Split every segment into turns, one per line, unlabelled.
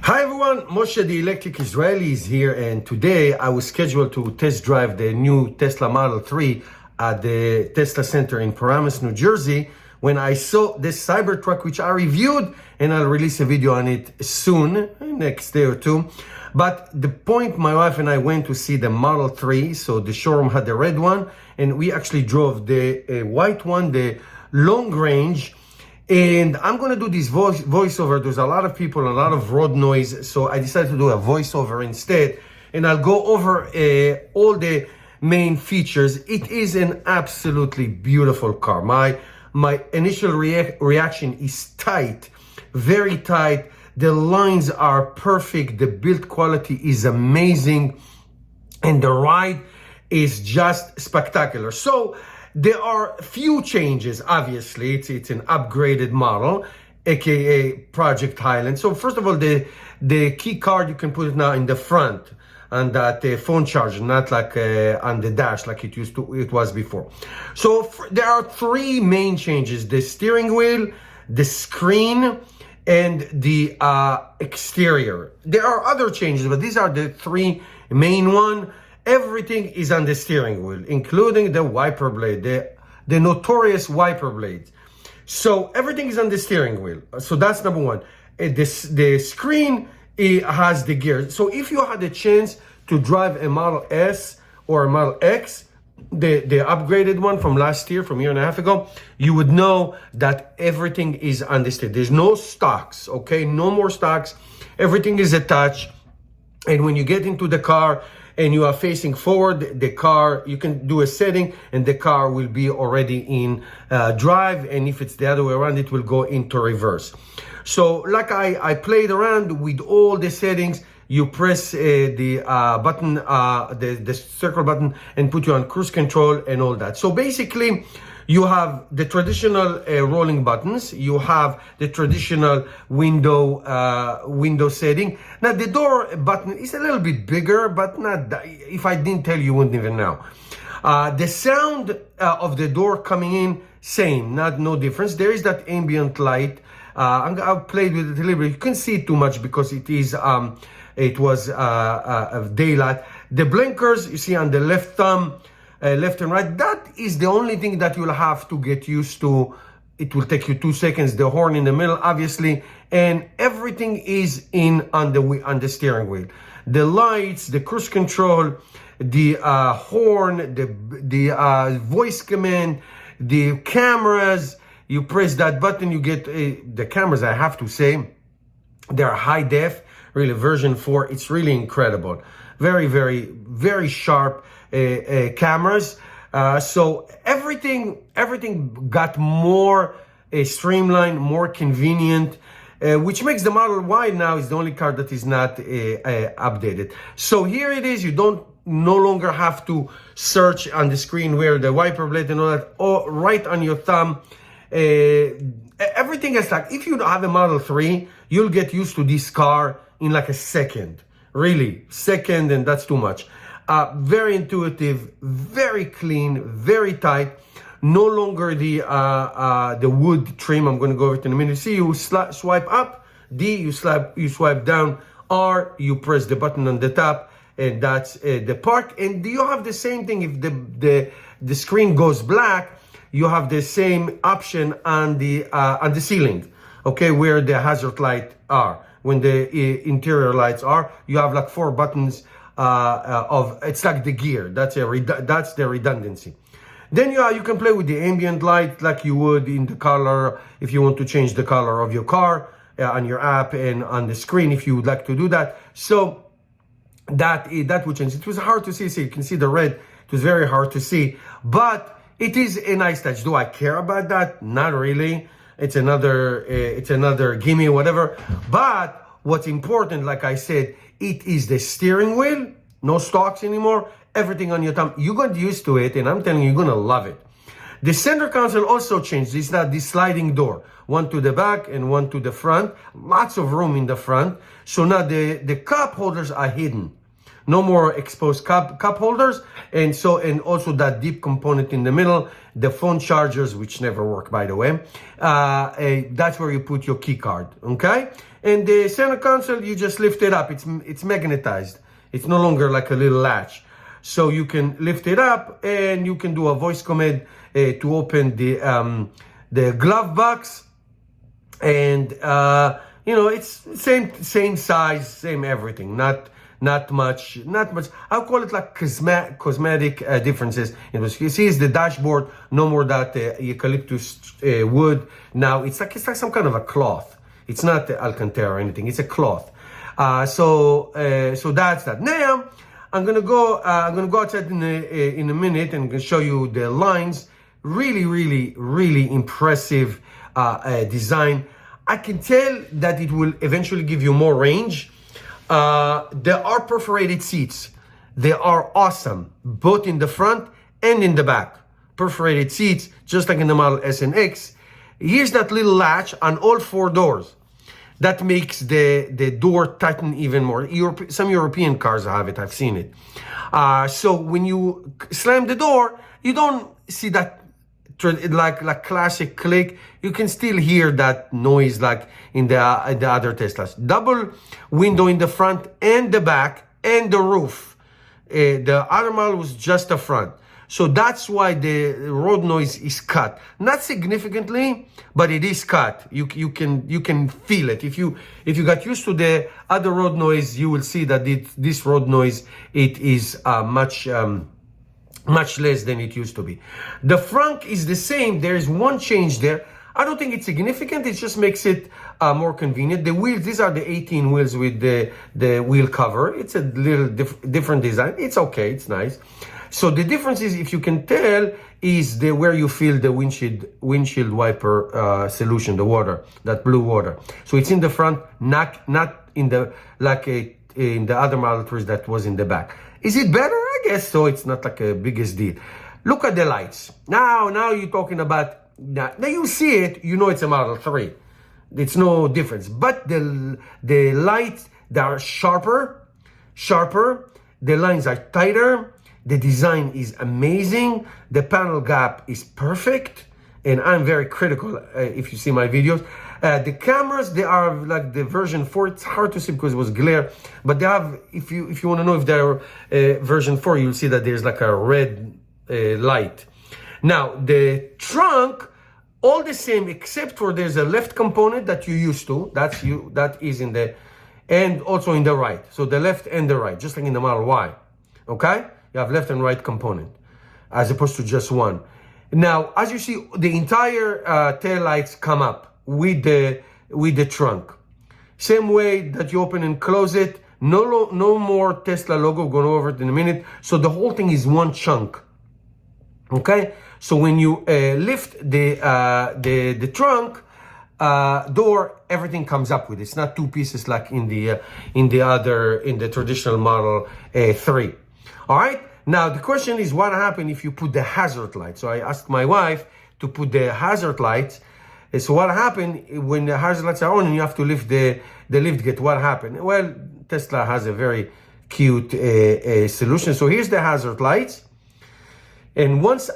Hi everyone, Moshe the Electric Israeli is here, and today I was scheduled to test drive the new Tesla Model 3 at the Tesla Center in Paramus, New Jersey, when I saw this Cybertruck, which I reviewed, and I'll release a video on it soon, next day or two. But the point, my wife and I went to see the Model 3, so the showroom had the red one, and we actually drove the white one, the long range. And I'm going to do this voiceover. There's a lot of people, a lot of road noise. So I decided to do a voiceover instead. And I'll go over all the main features. It is an absolutely beautiful car. My initial reaction is tight, very tight. The lines are perfect. The build quality is amazing. And the ride is just spectacular. So there are few changes, obviously. It's an upgraded model, aka Project Highland. So first of all, the key card, you can put it now in the front on that phone charger, not like on the dash like it was before. So there are three main changes: the steering wheel, the screen, and the exterior. There are other changes, but these are the three main ones. Everything is on the steering wheel, including the wiper blade, the notorious wiper blades. So everything is on the steering wheel. So that's number one. The screen, it has the gear. So if you had a chance to drive a Model S or a Model X, the upgraded one from last year, from a year and a half ago, you would know that everything is on the steering. There's no stocks, okay? No more stocks. Everything is attached. And when you get into the car, and you are facing forward, the car, you can do a setting and the car will be already in drive. And if it's the other way around, it will go into reverse. So like I played around with all the settings. You press the button, the circle button, and put you on cruise control and all that. So basically, you have the traditional rolling buttons. You have the traditional window setting. Now the door button is a little bit bigger, but not that. If I didn't tell you, you wouldn't even know. The sound of the door coming in, same, no difference. There is that ambient light. I've played with it a little bit. You can't see it too much because it was daylight. The blinkers you see on the left thumb. Left and right, that is the only thing that you'll have to get used to. It will take you 2 seconds. The horn in the middle, obviously, and everything is on the steering wheel. The lights, the cruise control, the horn, the voice command, the cameras. You press that button, you get the cameras. I have to say, they're high def, really version 4. It's really incredible. Very, very, very sharp cameras. So everything got more streamlined, more convenient, which makes the Model Y now is the only car that is not updated. So here it is. You no longer have to search on the screen where the wiper blade and all that, or right on your thumb. Everything is like, if you have a Model 3, you'll get used to this car in like a second. Really, second, and that's too much. Very intuitive, very clean, very tight. No longer the wood trim. I'm going to go over it in a minute. See, you swipe up, D, you swipe down, R, you press the button on the top, and that's the park. And you have the same thing. If the screen goes black, you have the same option on the ceiling, okay, where the hazard light are. When the interior lights are, you have like 4 buttons it's like the gear. That's the redundancy. Then you can play with the ambient light like you would in the color if you want to change the color of your car on your app and on the screen if you would like to do that. So that would change. It was hard to see. So you can see the red. It was very hard to see, but it is a nice touch. Do I care about that? Not really. It's another gimme, whatever. But what's important, like I said, it is the steering wheel. No stocks anymore. Everything on your thumb. You got used to it, and I'm telling you, you're gonna love it. The center console also changed. It's not this sliding door. One to the back and one to the front. Lots of room in the front. So now the cup holders are hidden. no more exposed cup holders, and also that deep component in the middle, the phone chargers, which never work, by the way. That's where you put your key card, okay? And the center console, you just lift it up. It's magnetized. It's no longer like a little latch. So you can lift it up, and you can do a voice command to open the glove box. And it's same size, same everything. Not much. I'll call it like cosmetic differences. You see, it's the dashboard. No more that eucalyptus wood. Now it's like some kind of a cloth. It's not Alcantara or anything. It's a cloth. So that's that. Now I'm gonna go outside in a minute and show you the lines. Really impressive design. I can tell that it will eventually give you more range. There are perforated seats. They are awesome, both in the front and in the back. Perforated seats, just like in the Model S and X. Here's that little latch on all 4 doors. That makes the door tighten even more. Some European cars have it, I've seen it. So when you slam the door, you don't see that like classic click. You can still hear that noise like in the other Teslas. Double window in the front and the back and the roof. The other model was just the front. So that's why the road noise is cut. Not significantly, but it is cut. You can feel it. If you got used to the other road noise, you will see that this road noise, it is much less than it used to be. The front is the same. There is one change there. I don't think it's significant. It just makes it more convenient. The wheels, these are the 18 wheels with the wheel cover. It's a little different design. It's okay. It's nice. So the difference is, if you can tell, is where you feel the windshield wiper solution, the water, that blue water. So it's in the front, not in the in the other Model 3s that was in the back. Is it better? I guess so. It's not like a biggest deal. Look at the lights. Now you're talking about that. Now you see it, you know it's a Model 3. It's no difference. But the lights, they are sharper. The lines are tighter. The design is amazing. The panel gap is perfect. And I'm very critical if you see my videos. The cameras, they are like the version 4. It's hard to see because it was glare. But they have, if you want to know if they're version 4, you'll see that there's like a red light. Now, the trunk, all the same, except for there's a left component that you used to. That is in the, and also in the right. So the left and the right, just like in the Model Y. Okay? You have left and right component, as opposed to just one. Now, as you see, the entire tail lights come up with the trunk. Same way that you open and close it. No more Tesla logo. Going over it in a minute. So the whole thing is one chunk. Okay. So when you lift the trunk door, everything comes up with it. It's not 2 pieces like in the traditional Model 3. All right. Now the question is, what happened if you put the hazard light? So I asked my wife to put the hazard lights. So what happened when the hazard lights are on and you have to lift the lift gate? What happened? Well, Tesla has a very cute solution. So here's the hazard lights, and once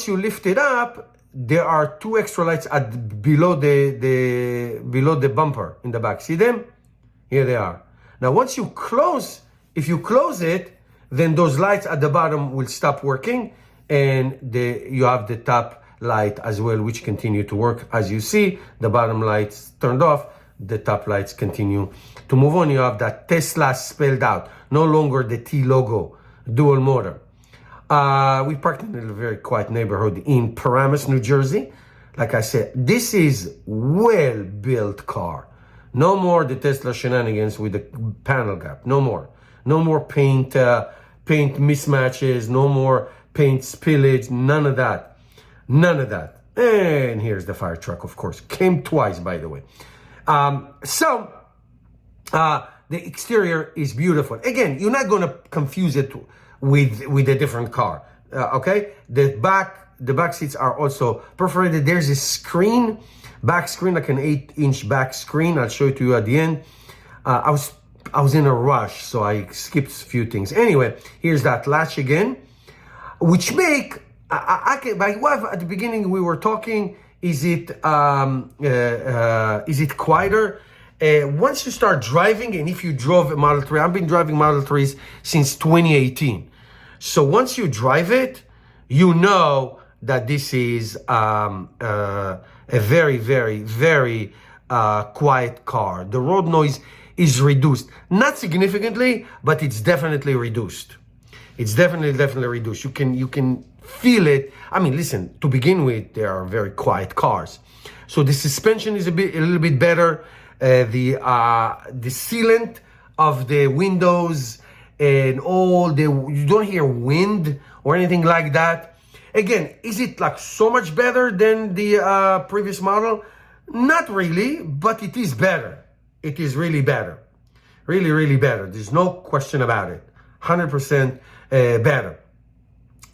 you lift it up, there are 2 extra lights below the bumper in the back. See them? Here they are. Now once you close, if you close it, then those lights at the bottom will stop working, and you have the top light as well, which continue to work. As you see, the bottom lights turned off, the top lights continue to move on. You have that Tesla spelled out, no longer the T logo, dual motor. We parked in a very quiet neighborhood in Paramus, New Jersey. Like I said, this is well-built car. No more the Tesla shenanigans with the panel gap. No more. No more paint mismatches. No more paint spillage. None of that. And here's the fire truck, of course. Came twice, by the way. The exterior is beautiful. Again, you're not going to confuse it with a different car. Okay? The back seats are also perforated. There's a back screen, like an 8-inch back screen. I'll show it to you at the end. I was I was in a rush, so I skipped a few things. Anyway, here's that latch again, which make I can. My wife at the beginning we were talking. Is it quieter? Once you start driving, and if you drove a Model 3, I've been driving Model 3s since 2018. So once you drive it, you know that this is a very, very, very quiet car. The road noise is reduced. Not significantly, but it's definitely reduced. It's definitely reduced. You can feel it. I mean, listen, to begin with, they are very quiet cars. So the suspension is a little bit better. The sealant of the windows and you don't hear wind or anything like that. Again, is it like so much better than the previous model? Not really, but it is better. It is really better. Really, really better. There's no question about it. 100% better.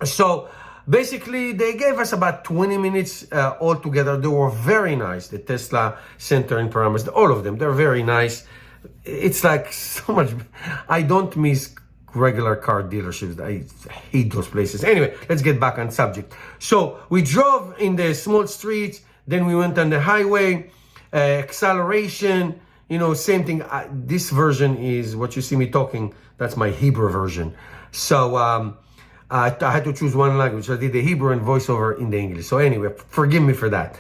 So basically, they gave us about 20 minutes altogether. They were very nice. The Tesla Center in Paramus, all of them, they're very nice. It's like so much. I don't miss regular car dealerships. I hate those places. Anyway, let's get back on subject. So we drove in the small streets, then we went on the highway, acceleration, same thing. This version is what you see me talking. That's my Hebrew version. So I had to choose one language. So I did the Hebrew and voiceover in the English. So anyway, forgive me for that.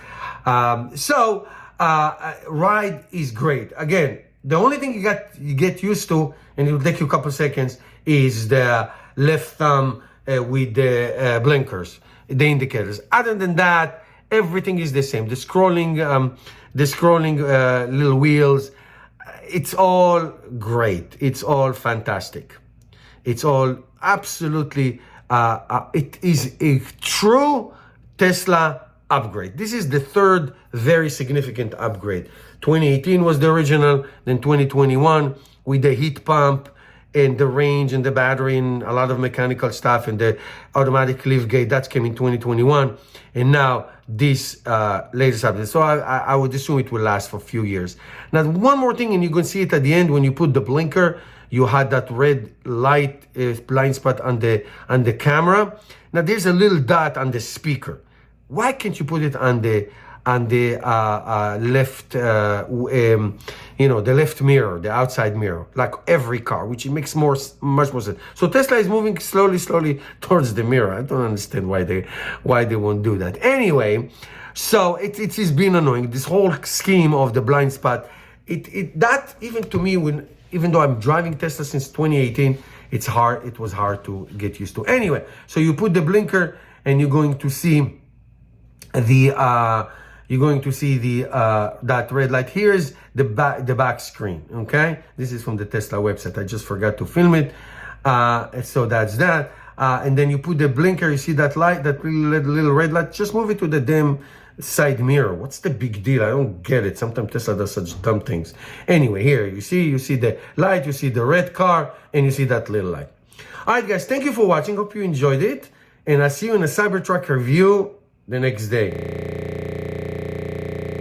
Ride is great. Again, the only thing you get used to, and it will take you a couple seconds, is the left thumb with the blinkers, the indicators. Other than that, everything is the same. The scrolling little wheels, it's all great. It's all fantastic. It's all absolutely. It is a true Tesla upgrade. This is the third very significant upgrade. 2018 was the original, then 2021 with the heat pump and the range and the battery and a lot of mechanical stuff and the automatic lift gate. That came in 2021. And now this latest update. So I would assume it will last for a few years. Now, one more thing, and you can see it at the end when you put the blinker, you had that red light blind spot on the camera. Now there's a little dot on the speaker. Why can't you put it on the left, the left mirror, the outside mirror, like every car, which it makes much more sense. So Tesla is moving slowly towards the mirror. I don't understand why they won't do that. Anyway, so it has been annoying. This whole scheme of the blind spot, that even to me, even though I'm driving Tesla since 2018, it was hard to get used to. Anyway, so you put the blinker and you're going to see that red light. Here's the back screen. Okay, this is from the Tesla website. I just forgot to film it. So that's that. And then you put the blinker. You see that light, that little red light. Just move it to the damn side mirror. What's the big deal? I don't get it. Sometimes Tesla does such dumb things. Anyway, here you see the light. You see the red car, and you see that little light. All right, guys. Thank you for watching. Hope you enjoyed it, and I'll see you in a Cybertruck review the next day.